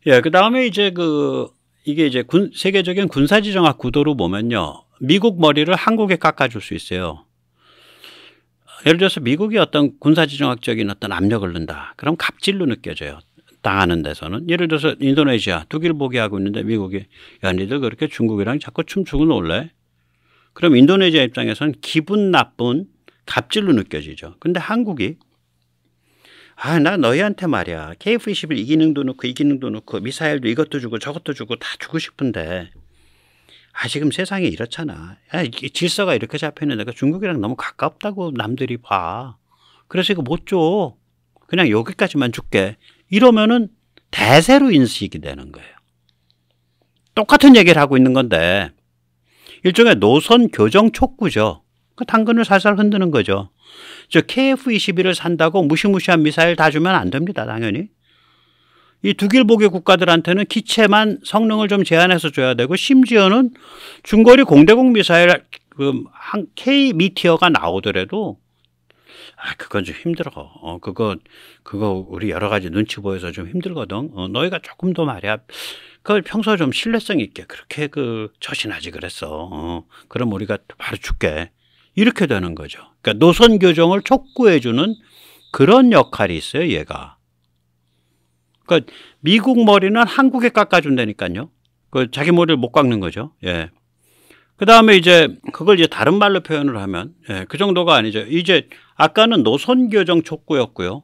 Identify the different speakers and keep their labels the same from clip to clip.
Speaker 1: 예, 그 다음에 이제 이게 이제 세계적인 군사지정학 구도로 보면요. 미국 머리를 한국에 깎아줄 수 있어요. 예를 들어서 미국이 어떤 군사지정학적인 어떤 압력을 넣는다. 그럼 갑질로 느껴져요. 당하는 데서는. 예를 들어서 인도네시아 독일 보기하고 있는데 미국이 야 니들 그렇게 중국이랑 자꾸 춤추고 놀래? 그럼 인도네시아 입장에서는 기분 나쁜 갑질로 느껴지죠. 근데 한국이 나 너희한테 말이야. KF-21 이 기능도 넣고 미사일도 이것도 주고 저것도 주고 다 주고 싶은데 지금 세상이 이렇잖아. 질서가 이렇게 잡혀있는데 중국이랑 너무 가깝다고 남들이 봐. 그래서 이거 못 줘. 그냥 여기까지만 줄게. 이러면은 대세로 인식이 되는 거예요. 똑같은 얘기를 하고 있는 건데 일종의 노선 교정 촉구죠. 그 당근을 살살 흔드는 거죠. 저 KF-21을 산다고 무시무시한 미사일 다 주면 안 됩니다. 당연히. 이 독일보기 국가들한테는 기체만 성능을 좀 제한해서 줘야 되고 심지어는 중거리 공대공 미사일 K 미티어가 나오더라도 그건 좀 힘들어. 그거 우리 여러 가지 눈치 보여서 좀 힘들거든. 너희가 조금 더 말이야. 그걸 평소에 좀 신뢰성 있게 그렇게 처신하지 그랬어. 그럼 우리가 바로 줄게. 이렇게 되는 거죠. 그러니까 노선 교정을 촉구해주는 그런 역할이 있어요, 얘가. 그러니까 미국 머리는 한국에 깎아준다니까요. 자기 머리를 못 깎는 거죠. 예. 그 다음에 이제 그걸 이제 다른 말로 표현을 하면 그 정도가 아니죠. 이제 아까는 노선 교정 촉구였고요.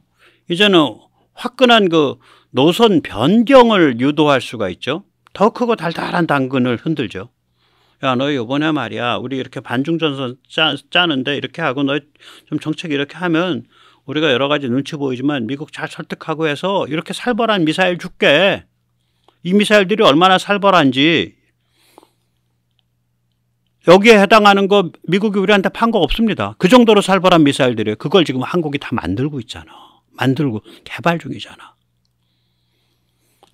Speaker 1: 이제는 화끈한 노선 변경을 유도할 수가 있죠. 더 크고 달달한 당근을 흔들죠. 야, 너 이번에 말이야. 우리 이렇게 반중전선 짜는데 이렇게 하고 너 좀 정책 이렇게 하면 우리가 여러 가지 눈치 보이지만 미국 잘 설득하고 해서 이렇게 살벌한 미사일 줄게. 이 미사일들이 얼마나 살벌한지 여기에 해당하는 거 미국이 우리한테 판 거 없습니다. 그 정도로 살벌한 미사일들이에요. 그걸 지금 한국이 다 만들고 있잖아. 만들고 개발 중이잖아.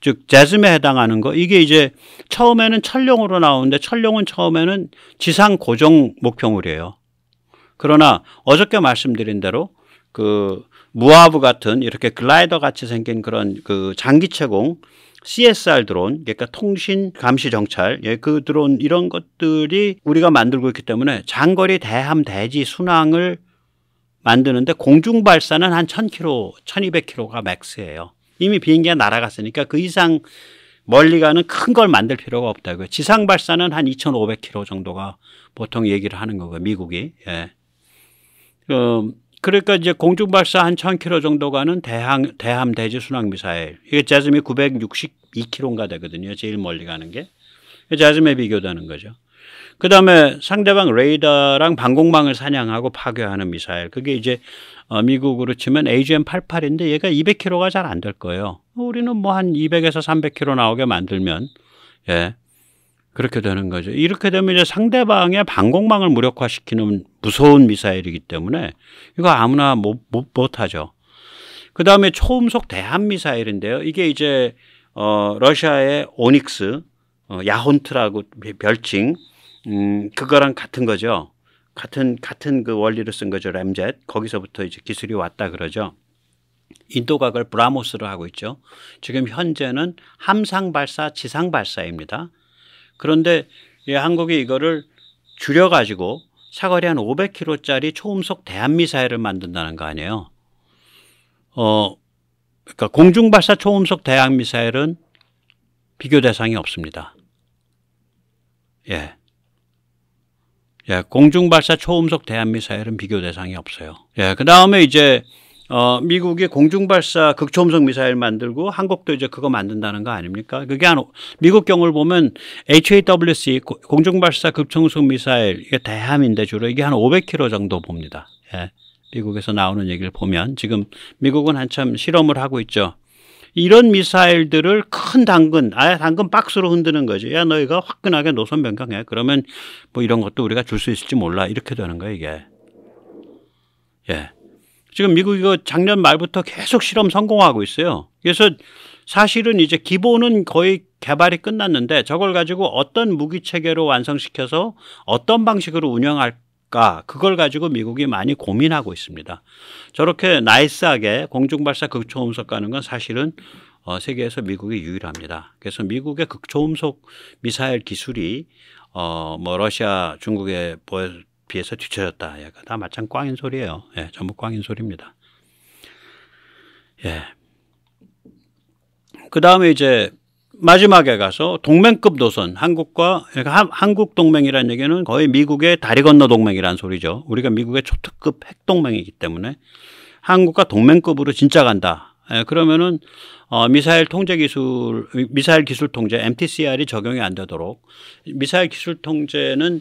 Speaker 1: 즉 제즘에 해당하는 거 이게 이제 처음에는 천룡으로 나오는데 천룡은 처음에는 지상 고정 목표물이에요. 그러나 어저께 말씀드린 대로 무아브 같은 이렇게 글라이더 같이 생긴 그런 장기체공 CSR 드론, 그러니까 통신 감시 정찰, 그 드론 이런 것들이 우리가 만들고 있기 때문에 장거리 대함 대지 순항을 만드는데 공중 발사는 한 1000km, 1200km가 맥스예요. 이미 비행기가 날아갔으니까 그 이상 멀리 가는 큰 걸 만들 필요가 없다고요. 지상 발사는 한 2500km 정도가 보통 얘기를 하는 거고요. 미국이. 예. 그러니까 이제 공중 발사 한 1000km 정도 가는 대함 대지 순항 미사일. 이게 제즘이 962km인가 되거든요. 제일 멀리 가는 게. 제즘에 비교되는 거죠. 그 다음에 상대방 레이더랑 방공망을 사냥하고 파괴하는 미사일. 그게 이제 미국으로 치면 AGM-88인데 얘가 200km가 잘 안 될 거예요. 우리는 뭐 한 200에서 300km 나오게 만들면 그렇게 되는 거죠. 이렇게 되면 이제 상대방의 방공망을 무력화시키는 무서운 미사일이기 때문에 이거 아무나 못하죠. 그 다음에 초음속 대함 미사일인데요. 이게 이제 러시아의 오닉스, 야혼트라고 별칭, 그거랑 같은 거죠. 같은 그 원리를 쓴 거죠. 램젯. 거기서부터 이제 기술이 왔다 그러죠. 인도가 그걸 브라모스로 하고 있죠. 지금 현재는 함상 발사, 지상 발사입니다. 그런데 한국이 이거를 줄여가지고 사거리 한 500km짜리 초음속 대함미사일을 만든다는 거 아니에요. 그러니까 공중발사 초음속 대함미사일은 비교 대상이 없습니다. 공중발사 초음속 대함미사일은 비교 대상이 없어요. 그 다음에 이제 미국이 공중발사 극초음속 미사일 만들고 한국도 이제 그거 만든다는 거 아닙니까? 그게 미국 경우를 보면 HAWC 공중발사 극초음속 미사일 이게 대함인데 주로 이게 한 500km 정도 봅니다. 미국에서 나오는 얘기를 보면 지금 미국은 한참 실험을 하고 있죠. 이런 미사일들을 큰 당근 박스로 흔드는 거죠. 야, 너희가 화끈하게 노선 변경해. 그러면 뭐 이런 것도 우리가 줄 수 있을지 몰라. 이렇게 되는 거예요, 이게. 지금 미국이 작년 말부터 계속 실험 성공하고 있어요. 그래서 사실은 이제 기본은 거의 개발이 끝났는데 저걸 가지고 어떤 무기 체계로 완성시켜서 어떤 방식으로 운영할까 그걸 가지고 미국이 많이 고민하고 있습니다. 저렇게 나이스하게 공중발사 극초음속 가는 건 사실은 세계에서 미국이 유일합니다. 그래서 미국의 극초음속 미사일 기술이 뭐 러시아, 중국에 비해서 뒤처졌다. 다 마찬 꽝인 소리예요. 예, 전부 꽝인 소리입니다. 예. 그 다음에 이제 마지막에 가서 동맹급 노선, 그러니까 한국 동맹이라는 얘기는 거의 미국의 다리 건너 동맹이라는 소리죠. 우리가 미국의 초특급 핵동맹이기 때문에 한국과 동맹급으로 진짜 간다. 예, 그러면은 미사일 기술 통제 MTCR이 적용이 안 되도록, 미사일 기술 통제는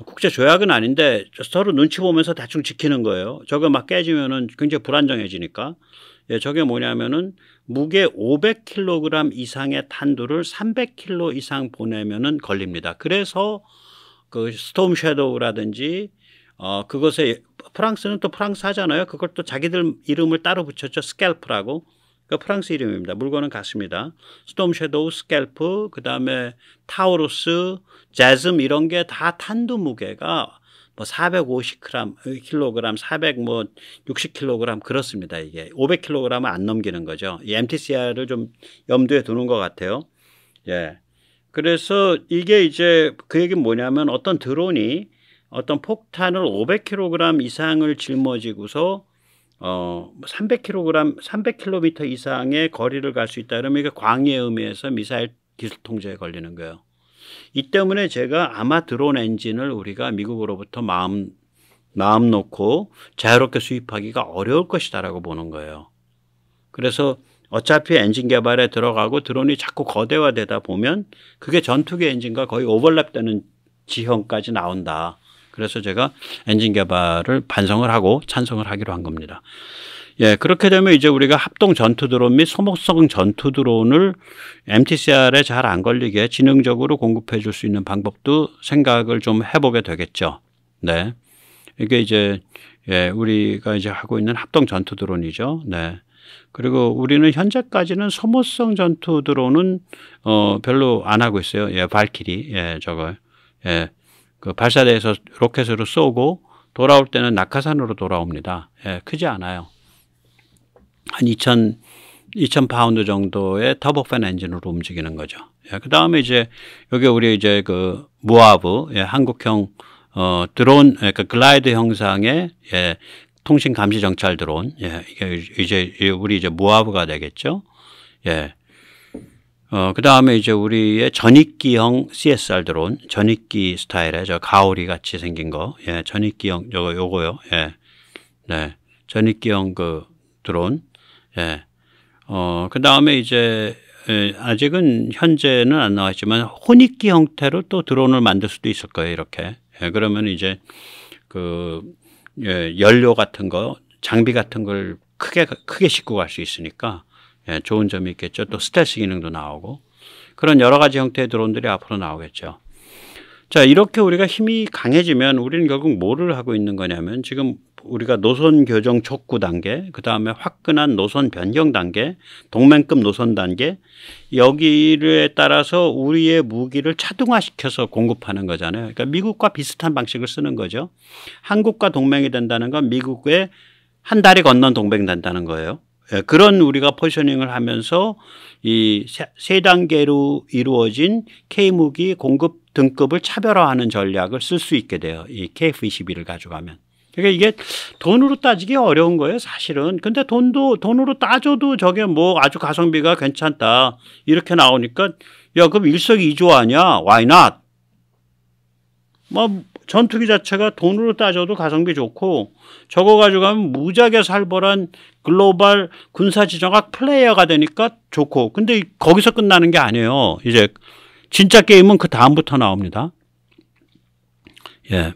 Speaker 1: 국제 조약은 아닌데 서로 눈치 보면서 대충 지키는 거예요. 저거 막 깨지면은 굉장히 불안정해지니까. 예, 저게 뭐냐면은 무게 500kg 이상의 탄두를 300km 이상 보내면은 걸립니다. 그래서 그 스톰 섀도우라든지 그것에 프랑스는 또 프랑스 하잖아요. 그걸 또 자기들 이름을 따로 붙였죠. 스캘프라고. 그 프랑스 이름입니다. 물건은 같습니다. 스톰 섀도우, 스캘프, 그 다음에 타우루스, 제즘 이런 게 다 탄두 무게가 뭐 450kg, 460kg 그렇습니다. 이게 500kg은 안 넘기는 거죠. 이 MTCR을 좀 염두에 두는 것 같아요. 예. 그래서 이게 이제 그 얘기는 뭐냐면 어떤 드론이 어떤 폭탄을 500kg 이상을 짊어지고서 300km 이상의 거리를 갈 수 있다 그러면 이게 광의의 의미에서 미사일 기술 통제에 걸리는 거예요. 이 때문에 제가 아마 드론 엔진을 우리가 미국으로부터 마음 놓고 자유롭게 수입하기가 어려울 것이다라고 보는 거예요. 그래서 어차피 엔진 개발에 들어가고 드론이 자꾸 거대화되다 보면 그게 전투기 엔진과 거의 오버랩되는 지형까지 나온다. 그래서 제가 엔진 개발을 반성을 하고 찬성을 하기로 한 겁니다. 예, 그렇게 되면 이제 우리가 합동 전투 드론 및 소모성 전투 드론을 MTCR에 잘 안 걸리게 지능적으로 공급해 줄 수 있는 방법도 생각을 좀 해보게 되겠죠. 네. 이게 이제, 예, 우리가 이제 하고 있는 합동 전투 드론이죠. 네. 그리고 우리는 현재까지는 소모성 전투 드론은, 별로 안 하고 있어요. 예, 발키리. 예, 저걸. 예. 그 발사대에서 로켓으로 쏘고 돌아올 때는 낙하산으로 돌아옵니다. 예, 크지 않아요. 한 2000파운드 정도의 터보팬 엔진으로 움직이는 거죠. 예, 그 다음에 이제 여기 우리 이제 그 무아브, 예, 한국형 드론, 그러니까 글라이드 형상의, 예, 통신 감시 정찰 드론. 예, 이게 이제 우리 이제 무아브가 되겠죠. 예. 그 다음에 이제 우리의 전익기형 CSR 드론, 전익기 스타일의 저 가오리 같이 생긴 거, 예, 전익기형 요거요, 예, 네, 전익기형 그 드론, 예, 그 다음에 이제 아직은 현재는 안 나왔지만 혼익기 형태로 또 드론을 만들 수도 있을 거예요, 이렇게. 예, 그러면 이제 그 연료 같은 거, 장비 같은 걸 크게 싣고 갈 수 있으니까. 예, 좋은 점이 있겠죠. 또 스텔스 기능도 나오고 그런 여러 가지 형태의 드론들이 앞으로 나오겠죠. 자, 이렇게 우리가 힘이 강해지면 우리는 결국 뭐를 하고 있는 거냐면 지금 우리가 노선 교정 촉구 단계, 그 다음에 화끈한 노선 변경 단계, 동맹급 노선 단계, 여기에 따라서 우리의 무기를 차등화시켜서 공급하는 거잖아요. 그러니까 미국과 비슷한 방식을 쓰는 거죠. 한국과 동맹이 된다는 건 미국의 한 다리 건넌 동맹이 된다는 거예요. 그런 우리가 포지셔닝을 하면서 이 세 단계로 이루어진 K무기 공급 등급을 차별화하는 전략을 쓸 수 있게 돼요. 이 KF-21을 가져가면. 그러니까 이게 돈으로 따지기 어려운 거예요, 사실은. 근데 돈으로 따져도 저게 뭐 아주 가성비가 괜찮다. 이렇게 나오니까 야, 그럼 일석이조 아니야? Why not? 뭐 전투기 자체가 돈으로 따져도 가성비 좋고 저거 가져가면 무지하게 살벌한 글로벌 군사지정학 플레이어가 되니까 좋고, 근데 거기서 끝나는 게 아니에요. 이제 진짜 게임은 그 다음부터 나옵니다. 예.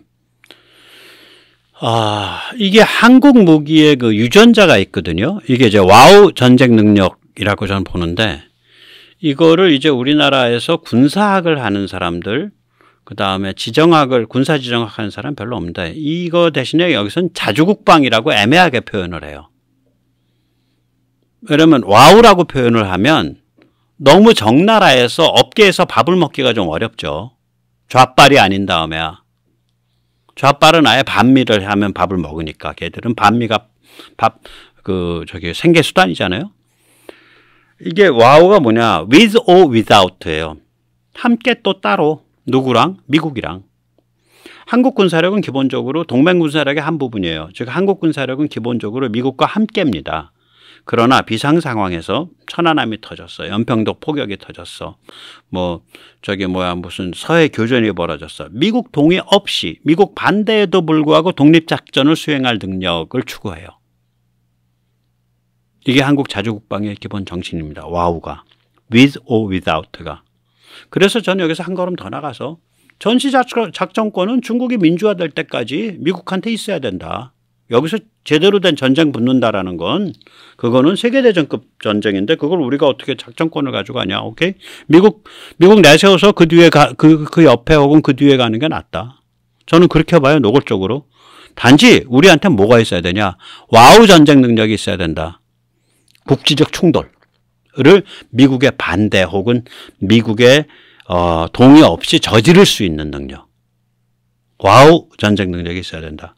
Speaker 1: 이게 한국 무기의 그 유전자가 있거든요. 이게 이제 와우 전쟁 능력이라고 저는 보는데 이거를 이제 우리나라에서 군사학을 하는 사람들, 그 다음에 군사 지정학 하는 사람 별로 없는데 이거 대신에 여기서는 자주국방이라고 애매하게 표현을 해요. 왜냐면 와우라고 표현을 하면 너무 적나라해서 업계에서 밥을 먹기가 좀 어렵죠. 좌빨이 아닌 다음에야. 좌빨은 아예 반미를 하면 밥을 먹으니까 걔들은 반미가 생계 수단이잖아요. 이게 와우가 뭐냐? with or without예요. 함께 또 따로 누구랑? 미국이랑. 한국 군사력은 기본적으로 동맹 군사력의 한 부분이에요. 즉 한국 군사력은 기본적으로 미국과 함께입니다. 그러나 비상 상황에서 천안함이 터졌어. 연평도 포격이 터졌어. 무슨 서해 교전이 벌어졌어. 미국 동의 없이 미국 반대에도 불구하고 독립작전을 수행할 능력을 추구해요. 이게 한국 자주국방의 기본 정신입니다. 와우가. with or without가. 그래서 저는 여기서 한 걸음 더 나가서 전시작전권은 중국이 민주화될 때까지 미국한테 있어야 된다. 여기서 제대로 된 전쟁 붙는다라는 건 그거는 세계대전급 전쟁인데 그걸 우리가 어떻게 작전권을 가져가냐. 오케이? 미국 내세워서 그 뒤에 그 옆에 혹은 그 뒤에 가는 게 낫다. 저는 그렇게 봐요. 노골적으로. 단지 우리한테 뭐가 있어야 되냐. 와우 전쟁 능력이 있어야 된다. 국지적 충돌을 미국의 반대 혹은 미국의 동의 없이 저지를 수 있는 능력. 와우 전쟁 능력이 있어야 된다.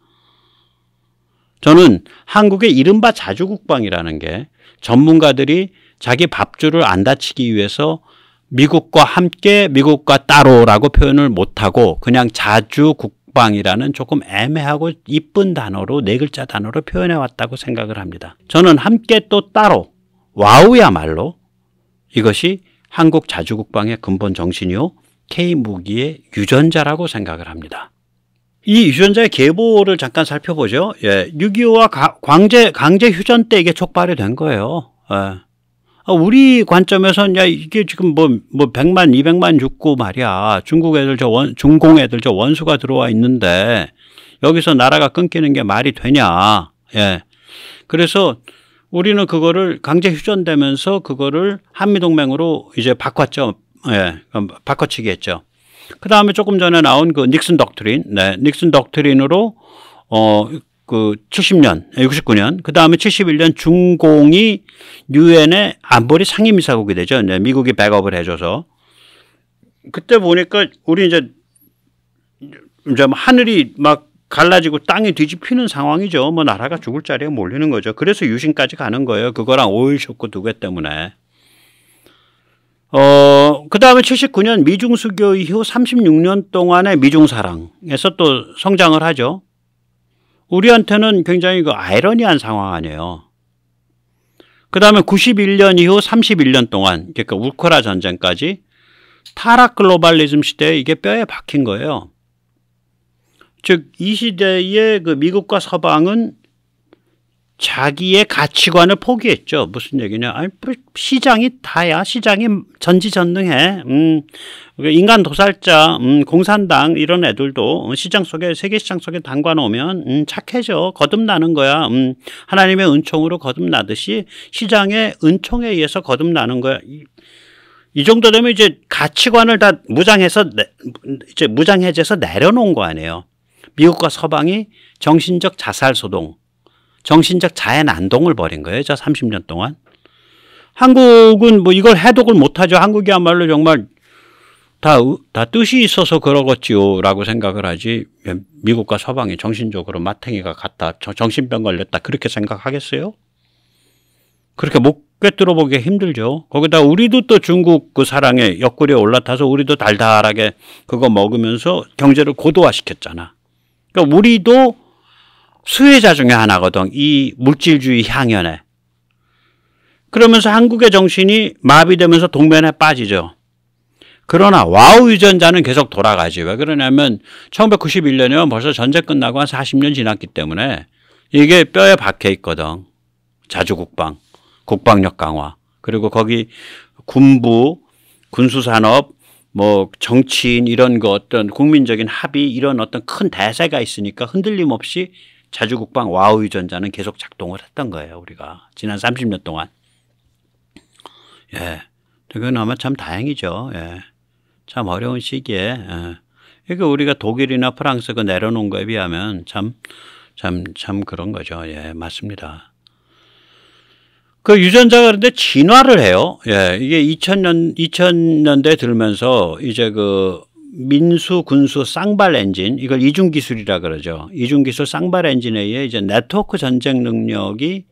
Speaker 1: 저는 한국의 이른바 자주국방이라는 게 전문가들이 자기 밥줄을 안 다치기 위해서 미국과 함께 미국과 따로라고 표현을 못하고 그냥 자주국방이라는 조금 애매하고 이쁜 단어로 네 글자 단어로 표현해 왔다고 생각을 합니다. 저는 함께 또 따로 와우야말로 이것이 한국 자주국방의 근본 정신이요 K무기의 유전자라고 생각을 합니다. 이 유전자의 계보를 잠깐 살펴보죠. 예, 6.25와 강제 휴전 때 이게 촉발이 된 거예요. 예. 우리 관점에서는 야 이게 지금 뭐 100만 200만 죽고 말이야. 중공 애들 저 원수가 들어와 있는데 여기서 나라가 끊기는 게 말이 되냐. 예. 그래서 우리는 그거를 강제 휴전되면서 그거를 한미동맹으로 이제 바꿨죠. 예. 바꿔치기 했죠. 그 다음에 조금 전에 나온 그 닉슨 덕트린, 네, 닉슨 덕트린으로, 70년, 69년, 그 다음에 71년 중공이 유엔의 안보리 상임이사국이 되죠. 네, 미국이 백업을 해줘서. 그때 보니까 우리 이제 하늘이 막 갈라지고 땅이 뒤집히는 상황이죠. 나라가 죽을 자리에 몰리는 거죠. 그래서 유신까지 가는 거예요. 그거랑 오일 쇼크 2개 때문에. 그 다음에 79년 미중 수교 이후 36년 동안의 미중 사랑에서 또 성장을 하죠. 우리한테는 굉장히 아이러니한 상황 아니에요. 그 다음에 91년 이후 31년 동안, 그러니까 우크라 전쟁까지 타락 글로벌리즘 시대에 이게 뼈에 박힌 거예요. 즉, 이 시대에 그 미국과 서방은 자기의 가치관을 포기했죠. 무슨 얘기냐. 아니, 시장이 다야. 시장이 전지전능해. 인간 도살자, 공산당 이런 애들도 시장 속에, 세계시장 속에 담가놓으면 착해져. 거듭나는 거야. 하나님의 은총으로 거듭나듯이 시장의 은총에 의해서 거듭나는 거야. 이 정도 되면 이제 가치관을 다 무장해제해서 내려놓은 거 아니에요. 미국과 서방이 정신적 자살소동, 정신적 자해난동을 벌인 거예요. 저 30년 동안. 한국은 이걸 해독을 못하죠. 한국이야말로 정말 다 뜻이 있어서 그러겠지요. 라고 생각을 하지. 미국과 서방이 정신적으로 마탱이가 같다. 정신병 걸렸다. 그렇게 생각하겠어요? 그렇게 못 꿰뚫어 보기 힘들죠. 거기다 우리도 또 중국 그 사랑에 옆구리에 올라타서 우리도 달달하게 그거 먹으면서 경제를 고도화시켰잖아. 그러니까 우리도 수혜자 중에 하나거든. 이 물질주의 향연에. 그러면서 한국의 정신이 마비되면서 동면에 빠지죠. 그러나 와우 유전자는 계속 돌아가지. 왜 그러냐면 1991년이면 벌써 전쟁 끝나고 한 40년 지났기 때문에 이게 뼈에 박혀 있거든. 자주국방, 국방력 강화, 그리고 거기 군부, 군수산업, 정치인 이런 거 어떤 국민적인 합의 이런 어떤 큰 대세가 있으니까 흔들림 없이 자주국방 와우 유전자는 계속 작동을 했던 거예요. 우리가 지난 30년 동안. 예, 그건 아마 참 다행이죠. 예, 참 어려운 시기에. 예. 그러니까 우리가 독일이나 프랑스 그 내려놓은 거에 비하면 참 그런 거죠. 예, 맞습니다. 그 유전자가 그런데 진화를 해요. 예, 이게 2000년대 들면서 이제 그 민수, 군수, 쌍발 엔진, 이걸 이중기술이라 그러죠. 이중기술 쌍발 엔진에 의해 이제 네트워크 전쟁 능력이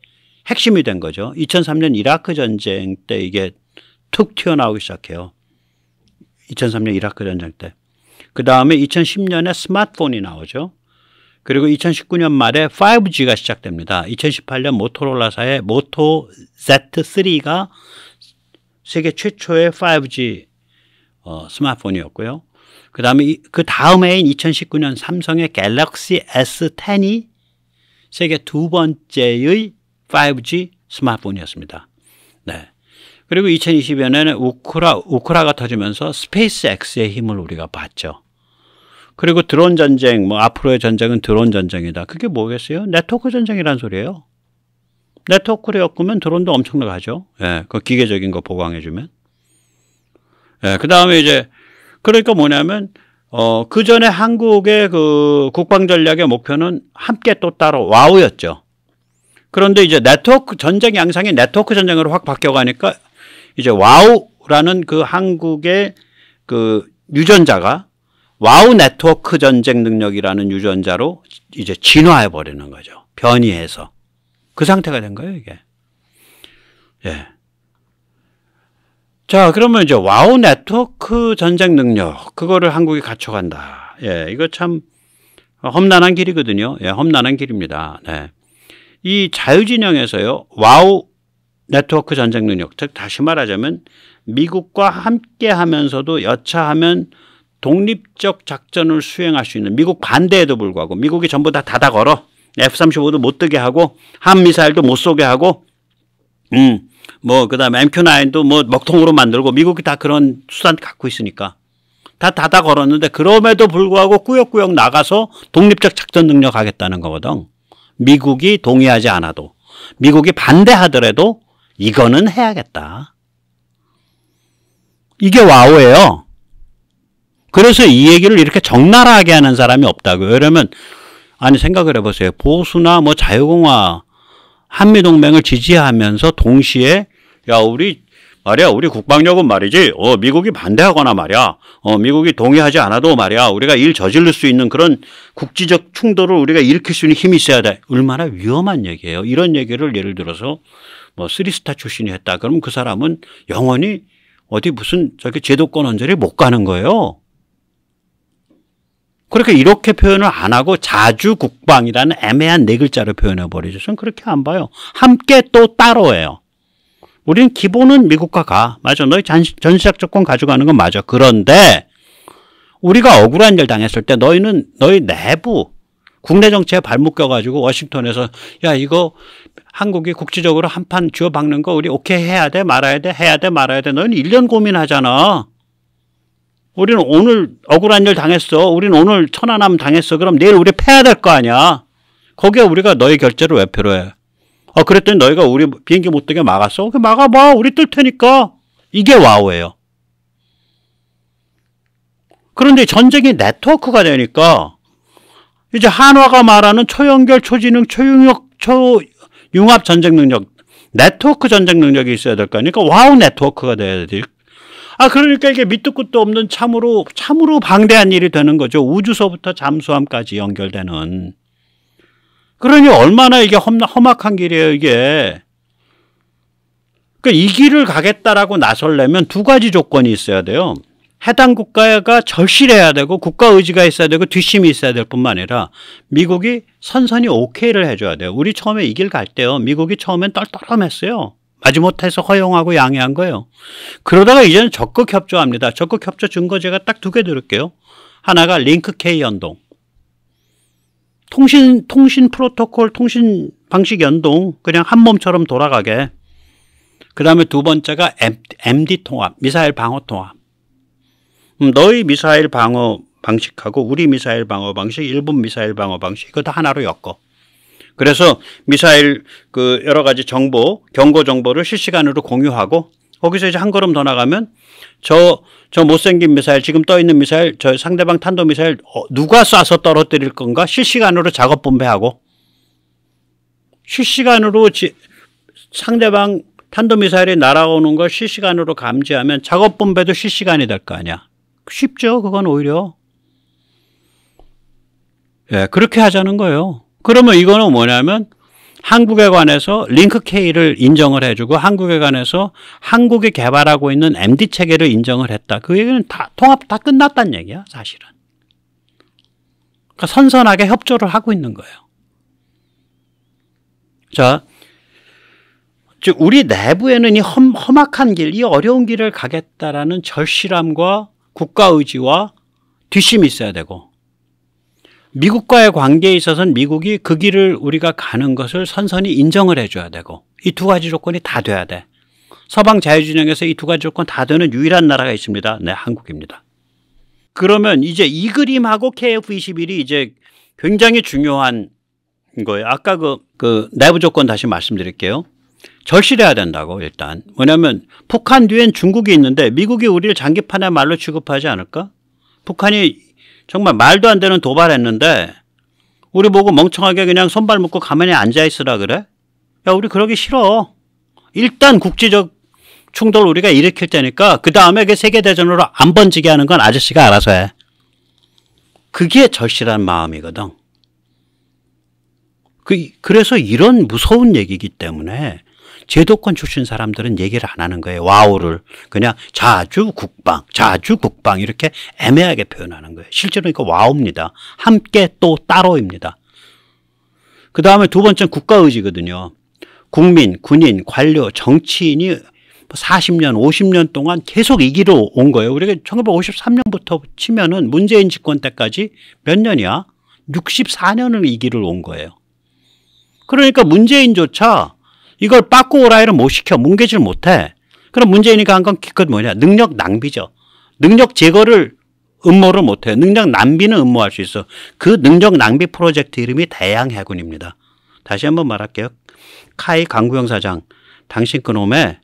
Speaker 1: 핵심이 된 거죠. 2003년 이라크 전쟁 때 이게 툭 튀어나오기 시작해요. 2003년 이라크 전쟁 때. 그 다음에 2010년에 스마트폰이 나오죠. 그리고 2019년 말에 5G가 시작됩니다. 2018년 모토로라사의 모토 Z3가 세계 최초의 5G 스마트폰이었고요. 그 다음 해인 2019년 삼성의 갤럭시 S10이 세계 두 번째의 5G 스마트폰이었습니다. 네. 그리고 2020년에는 우크라가 터지면서 스페이스X의 힘을 우리가 봤죠. 그리고 드론 전쟁, 뭐 앞으로의 전쟁은 드론 전쟁이다. 그게 뭐겠어요? 네트워크 전쟁이란 소리예요. 네트워크를 엮으면 드론도 엄청나게 하죠. 예, 그 기계적인 거 보강해주면. 예, 그 다음에 이제, 그러니까 뭐냐면, 그 전에 한국의 그 국방 전략의 목표는 함께 또 따로 와우였죠. 그런데 이제 네트워크 전쟁 양상이 네트워크 전쟁으로 확 바뀌어가니까 이제 와우라는 그 한국의 그 유전자가 와우 네트워크 전쟁 능력이라는 유전자로 이제 진화해 버리는 거죠. 변이해서. 그 상태가 된 거예요, 이게. 예. 자, 그러면 이제 와우 네트워크 전쟁 능력, 그거를 한국이 갖춰간다. 예, 이거 참 험난한 길이거든요. 예, 험난한 길입니다. 네. 이 자유진영에서요, 와우 네트워크 전쟁 능력, 즉 다시 말하자면 미국과 함께 하면서도 여차하면 독립적 작전을 수행할 수 있는, 미국 반대에도 불구하고 미국이 전부 다 닫아 걸어 F-35도 못 뜨게 하고 항미사일도 못 쏘게 하고 뭐 그다음에 MQ-9도 뭐 먹통으로 만들고, 미국이 다 그런 수단 갖고 있으니까 다 닫아 걸었는데 그럼에도 불구하고 꾸역꾸역 나가서 독립적 작전 능력 하겠다는 거거든. 미국이 동의하지 않아도, 미국이 반대하더라도 이거는 해야겠다. 이게 와우예요. 그래서 이 얘기를 이렇게 적나라하게 하는 사람이 없다고요. 왜냐면 아니 생각을 해보세요. 보수나 뭐 자유공화 한미동맹을 지지하면서 동시에 야 우리 말이야 우리 국방력은 말이지 미국이 반대하거나 말이야 미국이 동의하지 않아도 말이야 우리가 일 저지를 수 있는 그런 국지적 충돌을 우리가 일으킬 수 있는 힘이 있어야 돼. 얼마나 위험한 얘기예요. 이런 얘기를 예를 들어서 뭐 쓰리스타 출신이 했다. 그러면 그 사람은 영원히 어디 무슨 저기 제도권 언저리 못 가는 거예요. 그렇게 이렇게 표현을 안 하고 자주국방이라는 애매한 네 글자로 표현해 버리죠. 저는 그렇게 안 봐요. 함께 또 따로예요. 우리는 기본은 미국과 가. 맞아. 너희 전시적 조건 가져가는 건 맞아. 그런데 우리가 억울한 일 당했을 때 너희 내부 국내 정치에 발목 껴가지고 워싱턴에서 야 이거 한국이 국지적으로 한판 쥐어박는 거 우리 오케이 해야 돼 말아야 돼 해야 돼 말아야 돼. 너희는 1년 고민하잖아. 우리는 오늘 억울한 일 당했어. 우리는 오늘 천안함 당했어. 그럼 내일 우리 패야 될 거 아니야. 거기에 우리가 너희 결제를 왜 필요해? 그랬더니 너희가 우리 비행기 못 뜨게 막았어? 막아봐. 우리 뜰 테니까. 이게 와우예요. 그런데 전쟁이 네트워크가 되니까 이제 한화가 말하는 초연결, 초지능, 초융합 전쟁 능력, 네트워크 전쟁 능력이 있어야 될 거 아니까 와우 네트워크가 돼야 돼. 그러니까 이게 밑도 끝도 없는 참으로 방대한 일이 되는 거죠. 우주소부터 잠수함까지 연결되는. 그러니 얼마나 이게 험악한 길이에요, 이게. 그러니까 이 길을 가겠다라고 나서려면 두 가지 조건이 있어야 돼요. 해당 국가가 절실해야 되고 국가 의지가 있어야 되고 뒷심이 있어야 될 뿐만 아니라 미국이 선선히 오케이를 해줘야 돼요. 우리 처음에 이 길 갈 때요. 미국이 처음엔 떨떠름했어요. 마지못해서 허용하고 양해한 거예요. 그러다가 이제는 적극 협조합니다. 적극 협조 증거 제가 딱 두 개 드릴게요. 하나가 링크 K 연동. 통신 프로토콜, 통신 방식 연동. 그냥 한 몸처럼 돌아가게. 그 다음에 두 번째가 MD 통합, 미사일 방어 통합. 너희 미사일 방어 방식하고 우리 미사일 방어 방식, 일본 미사일 방어 방식, 이거 다 하나로 엮어. 그래서 미사일 그 여러 가지 정보, 경고 정보를 실시간으로 공유하고 거기서 이제 한 걸음 더 나가면 저 못생긴 미사일, 지금 떠 있는 미사일, 저 상대방 탄도 미사일 누가 쏴서 떨어뜨릴 건가 실시간으로 작업 분배하고 실시간으로 상대방 탄도 미사일이 날아오는 걸 실시간으로 감지하면 작업 분배도 실시간이 될 거 아니야. 쉽죠, 그건 오히려. 예, 그렇게 하자는 거예요. 그러면 이거는 뭐냐면 한국에 관해서 링크 K를 인정을 해주고 한국에 관해서 한국이 개발하고 있는 MD 체계를 인정을 했다. 그 얘기는 다 통합 다 끝났다는 얘기야, 사실은. 그러니까 선선하게 협조를 하고 있는 거예요. 자, 즉 우리 내부에는 이 험악한 길, 이 어려운 길을 가겠다라는 절실함과 국가의지와 뒷심이 있어야 되고, 미국과의 관계에 있어서는 미국이 그 길을 우리가 가는 것을 선선히 인정을 해줘야 되고, 이 두 가지 조건이 다 돼야 돼. 서방 자유진영에서 이 두 가지 조건 다 되는 유일한 나라가 있습니다. 네, 한국입니다. 그러면 이제 이 그림하고 KF21이 이제 굉장히 중요한 거예요. 아까 그 내부 조건 다시 말씀드릴게요. 절실해야 된다고. 일단 뭐냐면 북한 뒤엔 중국이 있는데 미국이 우리를 장기판의 말로 취급하지 않을까? 북한이 정말 말도 안 되는 도발했는데 우리 보고 멍청하게 그냥 손발 묶고 가만히 앉아있으라 그래? 야, 우리 그러기 싫어. 일단 국제적 충돌 우리가 일으킬 테니까 그 다음에 그 세계대전으로 안 번지게 하는 건 아저씨가 알아서 해. 그게 절실한 마음이거든. 그래서 이런 무서운 얘기이기 때문에 제도권 출신 사람들은 얘기를 안 하는 거예요. 와우를 그냥 자주국방 이렇게 애매하게 표현하는 거예요. 실제로 이거 와우입니다. 함께 또 따로입니다. 그 다음에 두 번째는 국가의지거든요. 국민, 군인, 관료, 정치인이 40년, 50년 동안 계속 이 길을 온 거예요. 우리가 1953년부터 치면은 문재인 집권 때까지 몇 년이야? 64년을 이 길을 온 거예요. 그러니까 문재인조차 이걸 빠꾸 오라이를 못 시켜, 뭉개질 못해. 그럼 문재인이 한 건 기껏 뭐냐? 능력 낭비죠. 능력 제거를 음모를 못해. 능력 낭비는 음모할 수 있어. 그 능력 낭비 프로젝트 이름이 대양해군입니다. 다시 한번 말할게요. 카이 강구영 사장, 당신 그놈의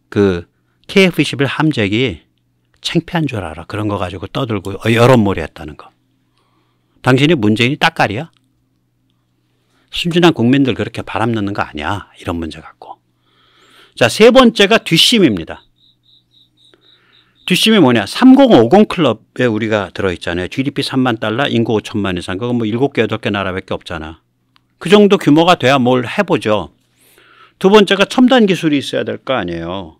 Speaker 1: 그 KF-21 함재기 창피한 줄 알아. 그런 거 가지고 떠들고 여론몰이 했다는 거. 당신이 문재인이 따까리야? 순진한 국민들 그렇게 바람 넣는 거 아니야. 이런 문제 갖고. 자, 세 번째가 뒷심입니다. 뒷심이 뭐냐. 3050 클럽에 우리가 들어있잖아요. GDP 3만 달러, 인구 5천만 이상. 그거 뭐 7개, 8개 나라밖에 없잖아. 그 정도 규모가 돼야 뭘 해보죠. 두 번째가 첨단 기술이 있어야 될 거 아니에요.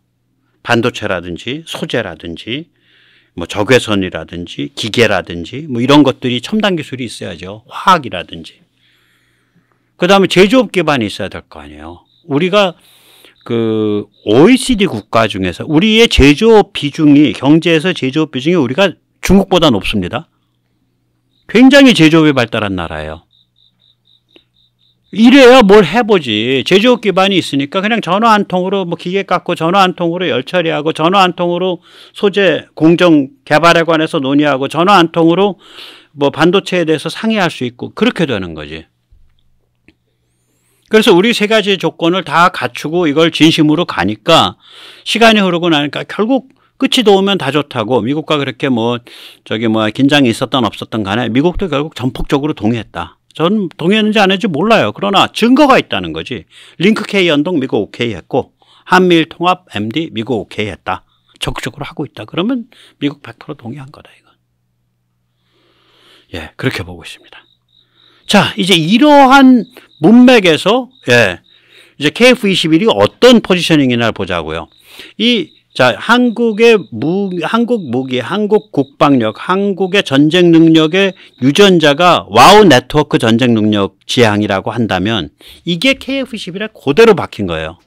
Speaker 1: 반도체라든지 소재라든지 뭐 적외선이라든지 기계라든지 뭐 이런 것들이 첨단 기술이 있어야죠. 화학이라든지. 그 다음에 제조업 기반이 있어야 될 거 아니에요. 우리가 그 OECD 국가 중에서 우리의 제조업 비중이, 경제에서 제조업 비중이 우리가 중국보다 높습니다. 굉장히 제조업이 발달한 나라예요. 이래야 뭘 해보지. 제조업 기반이 있으니까 그냥 전화 한 통으로 뭐 기계 깎고 전화 한 통으로 열 처리하고 전화 한 통으로 소재 공정 개발에 관해서 논의하고 전화 한 통으로 뭐 반도체에 대해서 상의할 수 있고 그렇게 되는 거지. 그래서 우리 세 가지 조건을 다 갖추고 이걸 진심으로 가니까 시간이 흐르고 나니까 결국 끝이 도우면 다 좋다고 미국과 그렇게 뭐 긴장이 있었던 없었던 간에 미국도 결국 전폭적으로 동의했다. 전 동의했는지 안 했는지 몰라요. 그러나 증거가 있다는 거지. 링크 K 연동 미국 오케이 했고 한미일 통합 MD 미국 오케이 했다. 적극적으로 하고 있다. 그러면 미국 100% 동의한 거다 이건. 예, 그렇게 보고 있습니다. 자, 이제 이러한 문맥에서 이제 KF-21이 어떤 포지셔닝이나 보자고요. 한국 무기, 한국 국방력, 한국의 전쟁 능력의 유전자가 와우 네트워크 전쟁 능력 지향이라고 한다면 이게 KF-21에 그대로 박힌 거예요.